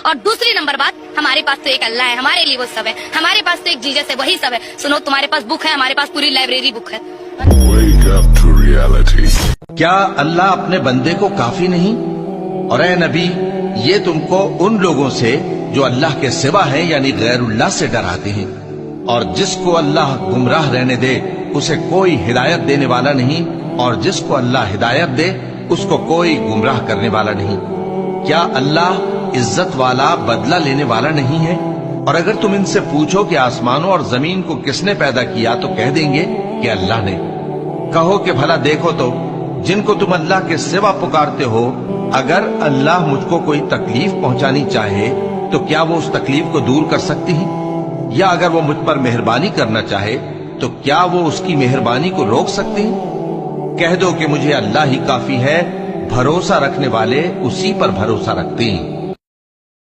और दूसरी नंबर बात, हमारे पास तो एक अल्लाह है, हमारे लिए वो सब है, हमारे पास तो एक जीसस है, वही सब है। सुनो, तुम्हारे पास बुक है, हमारे पास पूरी लाइब्रेरी बुक है। Wake up to reality. क्या अल्लाह अपने बंदे को काफी नहीं? और ए नबी, ये तुमको उन लोगों से जो अल्लाह के सिवा हैं यानी गैरुल्लाह से डराते हैं, और जिसको अल्लाह गुमराह रहने दे उसे कोई हिदायत देने वाला नहीं, और जिसको अल्लाह हिदायत दे उसको कोई गुमराह करने वाला नहीं। क्या अल्लाह इज्जत वाला, बदला लेने वाला नहीं है? और अगर तुम इनसे पूछो कि आसमानों और जमीन को किसने पैदा किया, तो कह देंगे कि अल्लाह ने। कहो कि भला देखो तो, जिनको तुम अल्लाह के सिवा पुकारते हो, अगर अल्लाह मुझको कोई तकलीफ पहुंचानी चाहे तो क्या वो उस तकलीफ को दूर कर सकती है? या अगर वो मुझ पर मेहरबानी करना चाहे तो क्या वो उसकी मेहरबानी को रोक सकती है? कह दो कि मुझे अल्लाह ही काफी है, भरोसा रखने वाले उसी पर भरोसा रखते हैं।